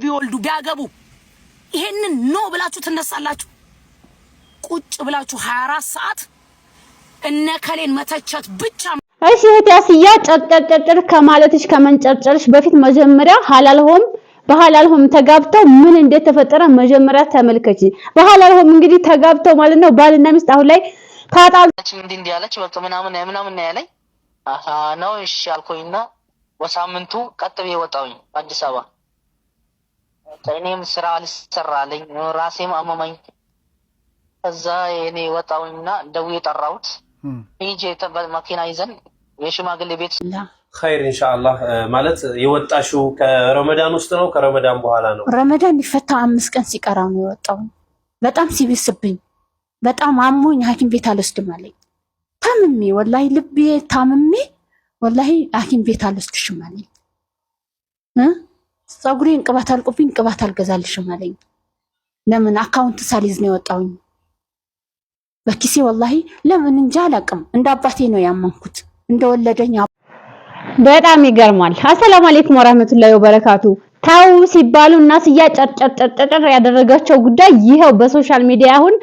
ቢወልዱ ቢያገቡ ይሄንን ኖ ብላችሁ ትነሳላችሁ? ቁጭ ብላችሁ 24 ሰዓት እነከሌን መተቸት ብቻ። እሺ እህት ያስያ ጨርጨርጨር ከማለትሽ ከመንጨርጨርሽ በፊት መጀመሪያ ሐላልሆም በሐላልሆም ተጋብተው ምን እንደተፈጠረ መጀመሪያ ተመልከቺ። በሐላልሆም እንግዲህ ተጋብተው ማለት ነው ባልና ሚስት አሁን ላይ ታጣልች እንዲህ ያለች በቃ ምናምን ያለኝ ነው። እሺ አልኩኝና ወሳምንቱ ቀጥቤ ወጣሁኝ አዲስ አበባ። እኔም ስራ አልሰራልኝ ራሴም አመመኝ። ከዛ እኔ ወጣሁኝና ደውዬ ጠራሁት። ሂጄ መኪና ይዘን የሽማግሌ ቤት خير ان شاء الله ማለት የወጣሽው ከረመዳን ውስጥ ነው ከረመዳን በኋላ ነው? ረመዳን ሊፈታ 5 ቀን ሲቀራው ነው የወጣው። በጣም ሲብስብኝ በጣም አሞኝ ሐኪም ቤት አልወስድም አለኝ። ታምሜ ወላሂ ልቤ ታምሜ ወላሂ ሐኪም ቤት አልወስድሽም አለኝ። ፀጉሬን ቅባት አልቆብኝ ቅባት አልገዛልሽም አለኝ። ለምን አካውንት ሳሊዝ ነው የወጣው? በኪሴ ወላሂ ለምን እንጃ አላቅም። እንደ አባቴ ነው ያመንኩት እንደወለደኝ። በጣም ይገርማል። አሰላሙ አለይኩም ወራህመቱላሂ ወበረካቱ። ታው ሲባሉ እና ሲያጨርጨርጨር ያደረጋቸው ጉዳይ ይሄው በሶሻል ሚዲያ አሁን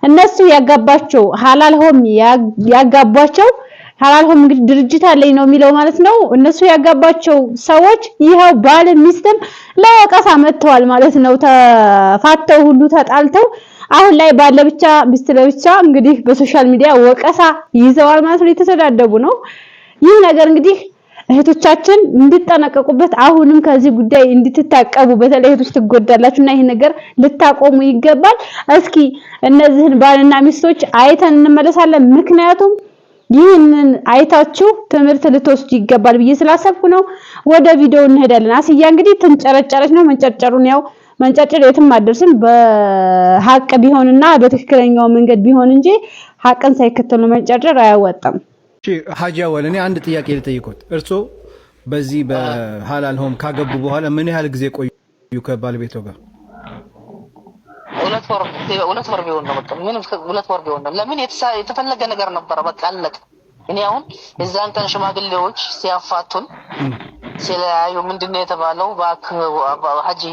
እነሱ ያጋባቸው ሐላልሆም ያጋባቸው ሐላልሆም እንግዲህ ድርጅት አለኝ ነው የሚለው ማለት ነው። እነሱ ያጋባቸው ሰዎች ይሄው ባል ሚስትም ለወቀሳ መጥተዋል ማለት ነው። ተፋተው ሁሉ ተጣልተው አሁን ላይ ባለ ብቻ ሚስት ለብቻ እንግዲህ በሶሻል ሚዲያ ወቀሳ ይዘዋል ማለት ነው። የተሰዳደቡ ነው። ይህ ነገር እንግዲህ እህቶቻችን እንድትጠነቀቁበት አሁንም ከዚህ ጉዳይ እንድትታቀቡ በተለይ እህቶች ትጎዳላችሁና ይሄ ነገር ልታቆሙ ይገባል። እስኪ እነዚህን ባልና ሚስቶች አይተን እንመለሳለን። ምክንያቱም ይህንን አይታችሁ ትምህርት ልትወስዱ ይገባል ብዬ ስላሰብኩ ነው። ወደ ቪዲዮ እንሄዳለን። አስያ እንግዲህ ትንጨረጨረች ነው። መንጨርጨሩን ያው መንጨርጨር የትም አደርስም በሐቅ ቢሆንና በትክክለኛው መንገድ ቢሆን እንጂ ሐቅን ሳይከተሉ መንጨርጨር አያወጣም። ሀጂ አወል እኔ አንድ ጥያቄ ልጠይቅዎት። እርሶ በዚህ በሐላልሆም ካገቡ በኋላ ምን ያህል ጊዜ ቆዩ ከባለቤቶ ጋር? ሁለት ወር ቢሆን ነው። በቃ ምንም 2 ወር ቢሆን ነው። ለምን የተፈለገ ነገር ነበር። በቃ አለቀ። እኔ አሁን እዛን ቀን ሽማግሌዎች ሲያፋቱን ሲለያዩ ምንድነው የተባለው? ሀጂ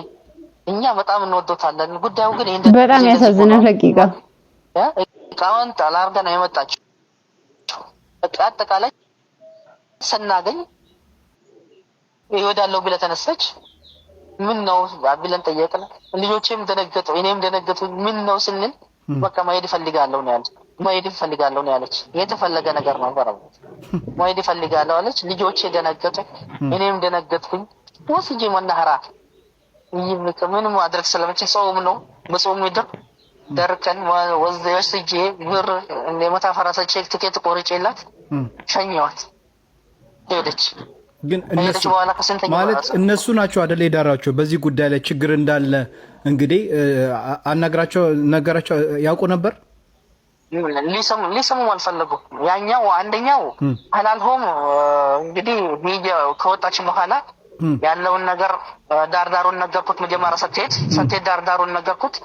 እኛ በጣም እንወዶታለን። ጉዳዩ ግን ይሄ በጣም ያሳዝናል። ሐቂቃ ቃውን ታላርጋ ነው የመጣችው። አጠቃላይ ሰናገኝ ይወዳለው ብለ ተነሰች። ምን ነው ብለን ጠየቅን። ልጆቼም ደነገጡ እኔም ደነገጡ። ምን ነው ስንል በቃ ማይድ ፈልጋለሁ ነው ያለች። ማይድ ፈልጋለሁ ነው ያለች። የተፈለገ ነገር ነው ወራው ማይድ ፈልጋለሁ አለች። ልጆቼ ደነገጡ እኔም ደነገጥኩኝ። ወስጄ መናኸራ ይብልከ ምን ማድረግ ስለመቼ ሰውም ነው በሰውም ይደር ደርከን ወዘየሽ ስጄ ብር እንደመታ ፈራሰች ትኬት ቆርጬላት ሸኛዋት ሄደች። ግን እነሱ ማለት እነሱ ናቸው አይደል የዳራቸው በዚህ ጉዳይ ላይ ችግር እንዳለ እንግዲህ ነገራቸው ያውቁ ነበር። ሊሰሙ አልፈለጉም። ያኛው አንደኛው ሐላልሆም እንግዲህ ሚዲያ ከወጣች በኋላ ያለውን ነገር ዳርዳሩን ነገርኩት። መጀመሪያ ሰቴት ዳርዳሩን ነገርኩት።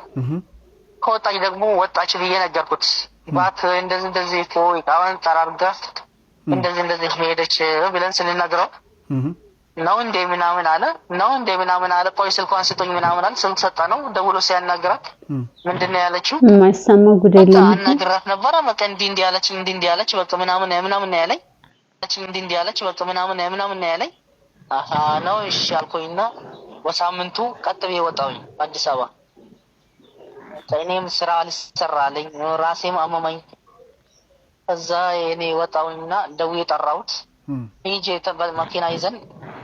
ከወጣች ደግሞ ወጣች ብዬ ነገርኩት። ባት እንደዚህ ቆይ ቃውን ተራርጋ እንደዚህ ሄደች ብለን ስንነግረው ነው እንደ ምናምን አለ። ቆይ ስልኳን ስጡኝ ምናምን አለ። ስልክ ሰጣነው። ደውሎ ሲያናግራት ምንድነው ያለችው? የማይሰማው ጉዳይ ነው። አናግራት ነበር። በቃ እንዲህ ያለች በቃ ምናምን ያለኝ እንዲህ ያለች በቃ ምናምን ያለኝ ነው። እሺ አልኩኝና ወሳምንቱ ቀጥቤ ወጣሁኝ አዲስ አበባ። እኔም ስራ አልሰራልኝ ራሴም አመመኝ። ከዛ እኔ ወጣሁኝና ደውዬ ጠራሁት። ሂጄ መኪና ይዘን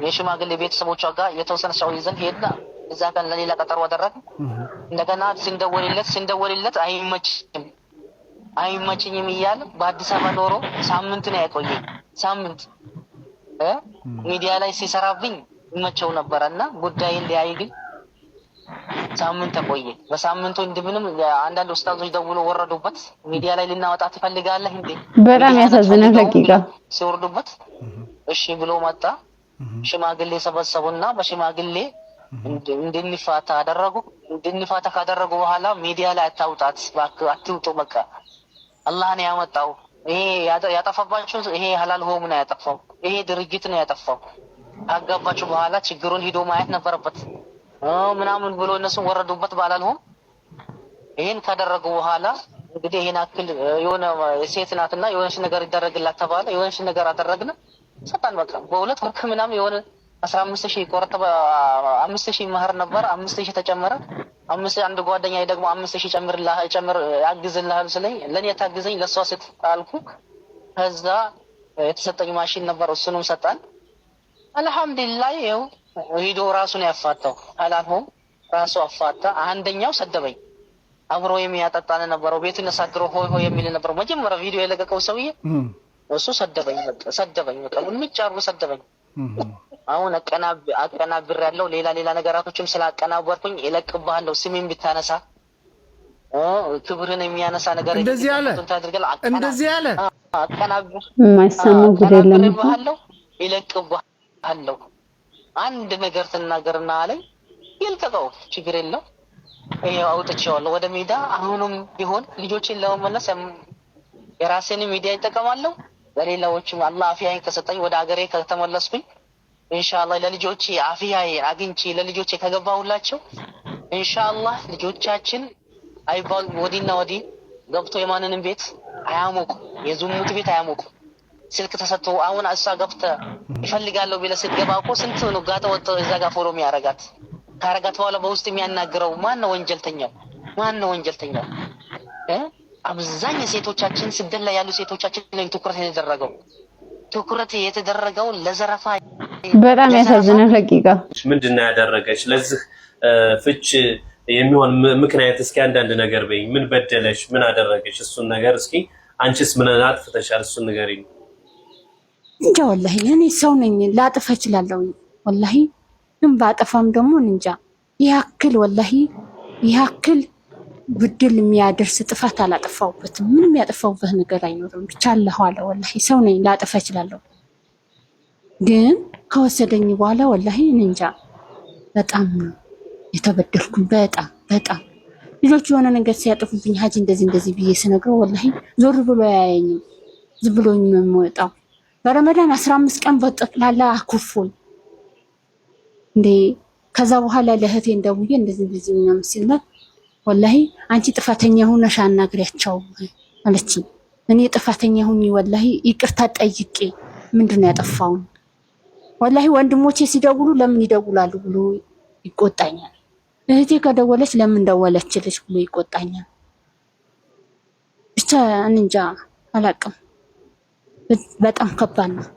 የሽማግሌ ቤተሰቦቿ ጋር የተወሰነ ሰው ይዘን ሄድና እዛ ቀን ለሌላ ቀጠሮ አደረግን። እንደገና ሲንደወልለት አይመችኝም እያለ በአዲስ አበባ ኖሮ ሳምንት ነው ያቆየኝ። ሳምንት ሚዲያ ላይ ሲሰራብኝ ይመቸው ነበርና ጉዳይ እንዲያይ ግን ሳምንት ተቆየ። በሳምንቱ እንደምንም አንዳንድ ኡስታዞች ደውሎ ወረዱበት። ሚዲያ ላይ ልናወጣ ትፈልጋለህ እንዴ? በጣም ያሳዝናል ሐቂቃ። ሲወርዱበት እሺ ብሎ መጣ። ሽማግሌ ሰበሰቡና በሽማግሌ እንድንፋታ አደረጉ። እንድንፋታ ካደረጉ በኋላ ሚዲያ ላይ አታውጣት እባክህ አትውጡ፣ በቃ አላህ ነው ያመጣው። ይሄ ያጠፋባችሁ ይሄ ሐላልሆም ነው ያጠፋው። ይሄ ድርጅት ነው ያጠፋው። አጋባችሁ በኋላ ችግሩን ሂዶ ማየት ነበረበት። ምናምን ብሎ እነሱን ወረዱበት ባላልሆን ይሄን ካደረጉ በኋላ እንግዲህ ይሄን አክል የሆነ ሴት ናትና የሆነሽ ነገር ይደረግላት ተባለ። የሆነሽ ነገር አደረግን ሰጣን። በቃ በሁለት ወር ምናምን የሆነ 15000 ቆረጠ። 5000 መህር ነበር 5000 ተጨመረ። አንድ ጓደኛዬ ደግሞ 5000 ጨምር ያግዝልሃል ስለኝ ለኔ ታግዘኝ ለሷ ሴት አልኩ። ከዛ የተሰጠኝ ማሽን ነበር እሱንም ሰጣን። አልহামዱሊላህ ይኸው ሂዶ ራሱን ያፋታው አላልሆም ራሱ አፋታ። አንደኛው ሰደበኝ። አብሮ የሚያጠጣን ነበረው ቤቱን አሳድሮ ሆይ ሆይ የሚል ነበር መጀመሪያ ቪዲዮ የለቀቀው ሰውዬ እሱ ሰደበኝ። በቃ ምን ምጫሩ ሰደበኝ። አሁን አቀናብር ያለው ሌላ ነገራቶችም ስላቀናበርኩኝ እለቅብሃለሁ ስሜን ብታነሳ ክብርን የሚያነሳ ነገር እንደዚህ ያለ አቀናብር የማይሰማ ጉድ የለም እለቅብሃለሁ አንድ ነገር ተናገርና አለኝ። ይልቀቀው ችግር የለው ይሄው አውጥቼዋለሁ ወደ ሜዳ። አሁንም ቢሆን ልጆችን ለመመለስ የራሴን ሚዲያ ይጠቀማለሁ። ለሌላዎችም አላህ አፊያን ከሰጠኝ ወደ ሀገሬ ከተመለስኩኝ ኢንሻአላህ ለልጆቼ አፊያዬ አግኝቼ ለልጆቼ ከገባሁላቸው ኢንሻአላህ ልጆቻችን አይባል ወዲና ወዲ ገብቶ የማንንም ቤት አያሞቁ፣ የዙሙት ቤት አያሞቁ። ስልክ ተሰጥቶ አሁን እሷ ገብተ ይፈልጋለሁ ቢለ ስትገባ እኮ ስንት ነው ጋጠ ወጥ እዛ ጋር ፎሎ የሚያረጋት ካረጋት በኋላ በውስጥ የሚያናግረው ማን ነው ወንጀልተኛው? አብዛኛው ሴቶቻችን ስደት ላይ ያሉ ሴቶቻችን ላይ ትኩረት የተደረገው ለዘረፋ። በጣም ያሳዝናል። ሐቂቃ ምንድነው ያደረገች ለዚህ ፍች የሚሆን ምክንያት? እስኪ አንዳንድ ነገር በይ። ምን በደለሽ? ምን አደረገች? እሱን ነገር እስኪ አንቺስ ምን አጥፍተሻል? እሱን ንገሪኝ። እንጃ ወላሂ እኔ ሰው ነኝ ላጥፋ እችላለሁ ወላሂ። ግን ባጠፋም ደግሞ እንጃ ያክል ብድል የሚያደርስ ጥፋት አላጠፋውበትም። ምንም ያጠፋውበት ነገር አይኖርም። ብቻ አላህ አለ ወላሂ ሰው ነኝ ላጠፋ እችላለሁ። ግን ከወሰደኝ በኋላ ወላሂ እንጃ በጣም የተበደልኩኝ በጣም ልጆች የሆነ ነገር ሲያጠፉብኝ ሀጂ እንደዚህ ብዬ ስነግረው ወላሂ ዞር ብሎ ያያየኝም ዝም ብሎኝ ነው የሚወጣው። በረመዳን 15 ቀን በጠቅላላ አኩርፎኝ እንዴ። ከዛ በኋላ ለእህቴ እንደውዬ እንደዚህ ምናምን ሲልነት ወላሂ አንቺ ጥፋተኛ ሆነሽ አናግሪያቸው አለችኝ። እኔ ጥፋተኛ ሆኜ ወላሂ ይቅርታ ጠይቄ ምንድነው ያጠፋው? ወላሂ ወንድሞቼ ሲደውሉ ለምን ይደውላሉ ብሎ ይቆጣኛል። እህቴ ከደወለች ለምን ደወለችልሽ ብሎ ይቆጣኛል። ብቻ እንጃ አላቅም። በጣም ከባድ ነው።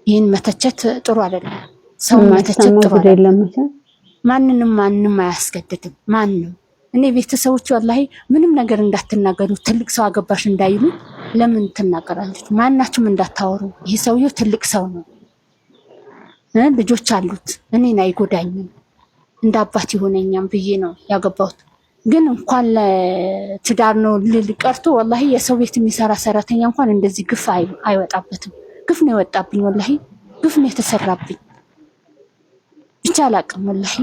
ይህን መተቸት ጥሩ አይደለም። ሰው መተቸት ጥሩ አይደለም። ማንንም አያስገድድም። ማንንም እኔ ቤተሰቦች ወላሂ ምንም ነገር እንዳትናገሩ ትልቅ ሰው አገባሽ እንዳይሉ ለምን ትናገራለች? ማናችሁም እንዳታወሩ። ይሄ ሰውዬው ትልቅ ሰው ነው፣ ልጆች አሉት፣ እኔን አይጎዳኝም፣ እንደ አባት ይሆነኛም ብዬ ነው ያገባሁት። ግን እንኳን ለትዳር ነው ልል ቀርቶ ወላሂ የሰው ቤት የሚሰራ ሰራተኛ እንኳን እንደዚህ ግፍ አይወጣበትም። ግፍ ነው የወጣብኝ ወላሂ፣ ግፍ ነው የተሰራብኝ። ብቻ አላቅም ወላሂ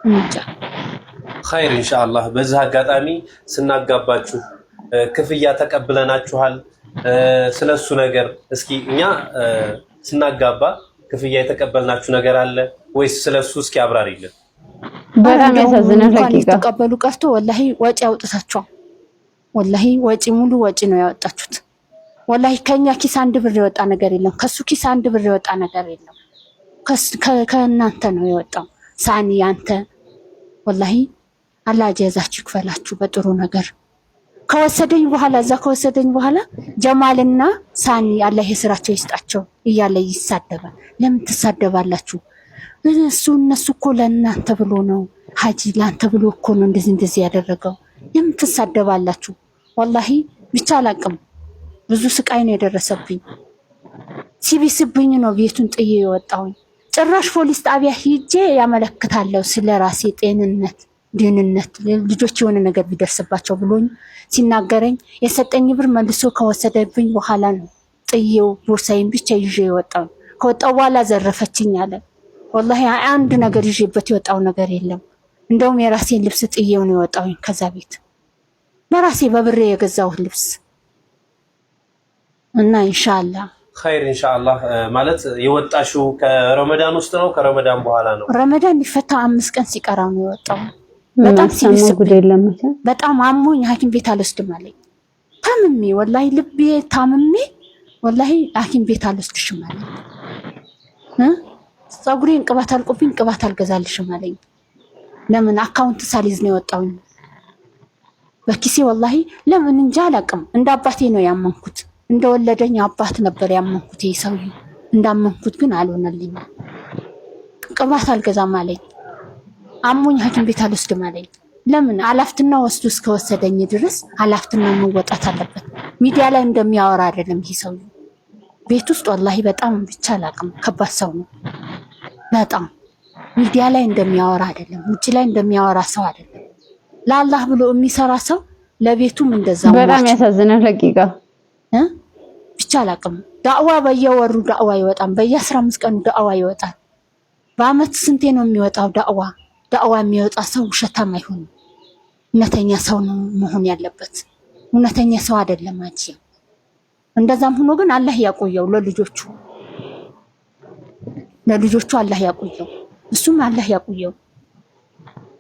እንጃ። ኸይር ኢንሻአላህ። በዚህ አጋጣሚ ስናጋባችሁ ክፍያ ተቀብለናችኋል። ስለሱ ነገር እስኪ እኛ ስናጋባ ክፍያ የተቀበልናችሁ ነገር አለ ወይስ ስለሱ እስኪ አብራሪልን። በጣም ያሳዝናል። ሐቂቃ ተቀበሉ ቀርቶ ወላሂ ወጪ አውጥታችኋል። ወላሂ ወጪ ሙሉ ወጪ ነው ያወጣችሁት። ወላሂ ከኛ ኪስ አንድ ብር የወጣ ነገር የለም። ከሱ ኪስ አንድ ብር የወጣ ነገር የለም። ከእናንተ ነው የወጣው። ሳኒ አንተ ወላሂ አላህ ጀዛችሁ ይክፈላችሁ በጥሩ ነገር። ከወሰደኝ በኋላ ጀማልና ሳኒ አላህ የስራቸው ይስጣቸው እያለ ይሳደባል። ለምን ትሳደባላችሁ? እነሱ እኮ ለእናንተ ብሎ ነው ሀጂ፣ ለአንተ ብሎ እኮ ነው እንደዚህ ያደረገው። ለምን ትሳደባላችሁ? ወላሂ ብቻ አላቅም። ብዙ ስቃይ ነው የደረሰብኝ። ሲቢስብኝ ነው ቤቱን ጥዬ የወጣሁኝ። ጭራሽ ፖሊስ ጣቢያ ሂጄ ያመለክታለሁ ስለ ራሴ ጤንነት፣ ደህንነት፣ ልጆች የሆነ ነገር ቢደርስባቸው ብሎኝ ሲናገረኝ የሰጠኝ ብር መልሶ ከወሰደብኝ በኋላ ነው ጥዬው ቦርሳዬን ብቻ ይዤ የወጣሁ። ከወጣሁ በኋላ ዘረፈችኝ አለ። ወላሂ አንድ ነገር ይዤበት የወጣው ነገር የለም። እንደውም የራሴን ልብስ ጥዬው ነው የወጣሁኝ ከዛ ቤት፣ በራሴ በብሬ የገዛሁት ልብስ እና ኢንሻአላህ ኸይር ኢንሻአላህ። ማለት የወጣሽው ከረመዳን ውስጥ ነው ከረመዳን በኋላ ነው? ረመዳን ሊፈታ 5 ቀን ሲቀራው ነው የወጣው። በጣም በጣም አሞኝ ሐኪም ቤት አልወስድም አለኝ። ታምሜ ወላሂ ልቤ ታምሜ ወላሂ ሐኪም ቤት አልወስድሽም አለኝ። ፀጉሬን ቅባት አልቆብኝ ቅባት አልገዛልሽም አለኝ። ለምን አካውንት ሳሊዝ ነው የወጣው በኪሴ ወላሂ ለምን እንጃ አላውቅም። እንደ አባቴ ነው ያመንኩት። እንደወለደኝ አባት ነበር ያመንኩት። ይሰውይ እንዳመንኩት ግን አልሆነልኝም። ቅባት አልገዛም አለኝ። አሞኝ ሐኪም ቤት አልወስድም አለኝ። ለምን አላፍትና ወስዱ እስከወሰደኝ ድረስ አላፍትና መወጣት አለበት። ሚዲያ ላይ እንደሚያወራ አይደለም ይሰውይ። ቤት ውስጥ ወላሂ በጣም ብቻ አላውቅም። ከባድ ሰው ነው በጣም። ሚዲያ ላይ እንደሚያወራ አይደለም፣ ውጭ ላይ እንደሚያወራ ሰው አይደለም። ለአላህ ብሎ የሚሰራ ሰው ለቤቱም እንደዛው በጣም ያሳዝናል። ለቂቃ ብቻ አላውቅም። ዳዕዋ በየወሩ ዳዕዋ ይወጣል። በየ15 ቀኑ ዳዕዋ ይወጣል። በአመት ስንቴ ነው የሚወጣው ዳዕዋ? ዳዕዋ የሚወጣ ሰው ውሸታም አይሆንም። እውነተኛ ሰው ነው መሆን ያለበት። እውነተኛ ሰው አይደለም አንቺ። እንደዛም ሆኖ ግን አላህ ያቆየው ለልጆቹ አላህ ያቆየው። እሱም አላህ ያቆየው።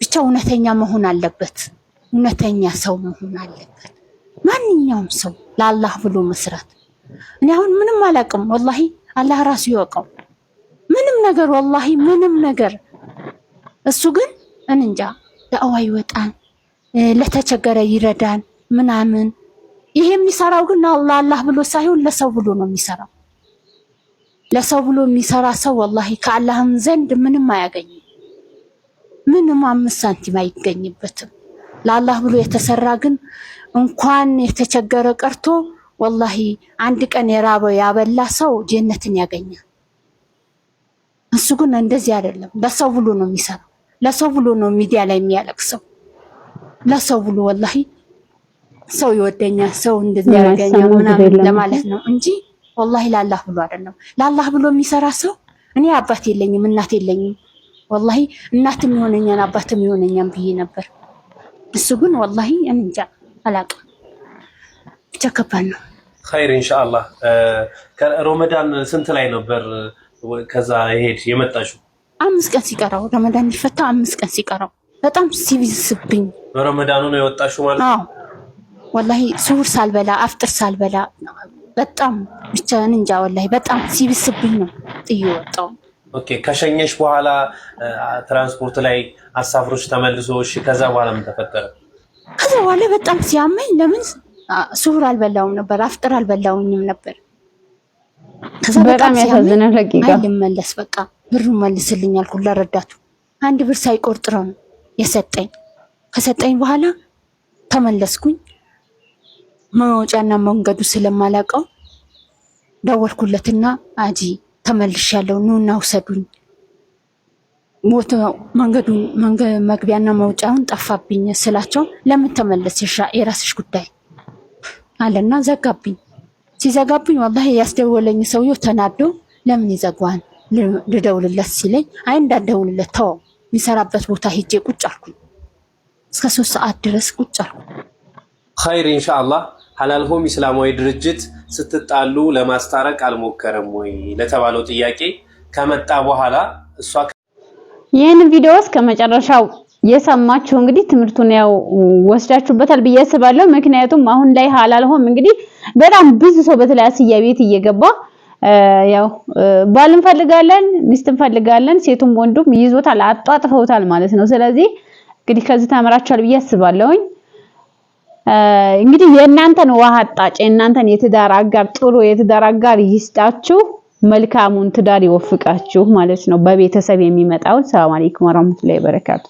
ብቻ እውነተኛ መሆን አለበት። እውነተኛ ሰው መሆን አለበት። ማንኛውም ሰው ለአላህ ብሎ መስራት። እኔ አሁን ምንም አላውቅም ወላሂ አላህ ራሱ ይወቀው። ምንም ነገር ወላሂ ምንም ነገር። እሱ ግን እንጃ ዳዕዋ ይወጣል፣ ለተቸገረ ይረዳል ምናምን። ይሄ የሚሰራው ግን ለአላህ ብሎ ሳይሆን ለሰው ብሎ ነው የሚሰራው። ለሰው ብሎ የሚሰራ ሰው ወላሂ ከአላህም ዘንድ ምንም አያገኝም። ምንም 5 ሳንቲም አይገኝበትም። ለአላህ ብሎ የተሰራ ግን እንኳን የተቸገረ ቀርቶ ወላሂ አንድ ቀን የራበው ያበላ ሰው ጀነትን ያገኛል። እሱ ግን እንደዚህ አይደለም። ለሰው ብሎ ነው የሚሰራው። ለሰው ብሎ ነው ሚዲያ ላይ የሚያለቅሰው። ለሰው ብሎ ወላሂ ሰው ይወደኛል፣ ሰው እንደዚህ ያገኛል ምናምን ለማለት ነው እንጂ ወላሂ ለአላህ ብሎ አይደለም። ለአላህ ብሎ የሚሰራ ሰው እኔ አባት የለኝም እናት የለኝም ወላሂ እናትም ይሆነኛል አባትም ይሆነኛል ብዬ ነበር። እሱ ግን ወላሂ እንጃ አላውቅም። ብቻ ከባድ ነው። ኸይር ኢንሻአላህ። ከረመዳን ስንት ላይ ነበር ከዛ ይሄድ የመጣሽው? 5 ቀን ሲቀራው ረመዳን ሊፈታ 5 ቀን ሲቀራው በጣም ሲብስብኝ ረመዳኑ ነው የወጣሽው ማለት ነው? ወላሂ ሱር ሳልበላ አፍጥር ሳልበላ በጣም ብቻ እንጃ ወላሂ በጣም ሲብስብኝ ነው ጥዬ ወጣው። ኦኬ። ከሸኘሽ በኋላ ትራንስፖርት ላይ አሳፍሮች ተመልሶ እሺ፣ ከዛ በኋላ ምን ተፈጠረ? ከዛ በኋላ በጣም ሲያመኝ ለምን ሱር አልበላውም ነበር፣ አፍጥር አልበላውኝም ነበር። ከዛ በጣም ያሳዝናል። ለቂቃ ልመለስ በቃ ብሩ መልስልኝ አልኩ ለረዳቱ። 1 ብር ሳይቆርጥ ነው የሰጠኝ። ከሰጠኝ በኋላ ተመለስኩኝ። መውጫና መንገዱ ስለማላውቀው ደወልኩለትና አጂ ተመልሻለሁ ኑና ውሰዱኝ፣ መንገዱን መግቢያና መውጫውን ጠፋብኝ ስላቸው ለምን ተመለስሽ የራስሽ ጉዳይ አለና ዘጋብኝ። ሲዘጋብኝ ወላሂ ያስደወለኝ ሰውየው ተናዶ ለምን ይዘጋዋል ልደውልለት ሲለኝ አይ እንዳደውልለት ተው የሚሰራበት ቦታ ሄጄ ቁጭ አልኩኝ። እስከ 3 ሰዓት ድረስ ቁጭ አልኩኝ። ኸይር ኢንሻአላህ። ሐላል ሆም እስላማዊ ድርጅት ስትጣሉ ለማስታረቅ አልሞከረም ወይ ለተባለው ጥያቄ ከመጣ በኋላ እሷ ይህን ቪዲዮ እስከ መጨረሻው የሰማችሁ እንግዲህ ትምህርቱን ያው ወስዳችሁበታል ብዬ አስባለሁ። ምክንያቱም አሁን ላይ ሐላል ሆም እንግዲህ በጣም ብዙ ሰው በተለያየ ቤት እየገባ ያው ባል እንፈልጋለን ሚስት እንፈልጋለን ሴቱም ወንዱም ይዞታል አጣጥፈውታል ማለት ነው። ስለዚህ እንግዲህ ከዚህ ተምራችኋል ብዬ አስባለሁኝ። እንግዲህ የእናንተን ውሃ አጣጭ የእናንተን የትዳር አጋር ጥሩ የትዳር አጋር ይስጣችሁ፣ መልካሙን ትዳር ይወፍቃችሁ ማለት ነው። በቤተሰብ የሚመጣውን ሰላም አለይኩም ወራህመቱላሂ ወበረካቱ።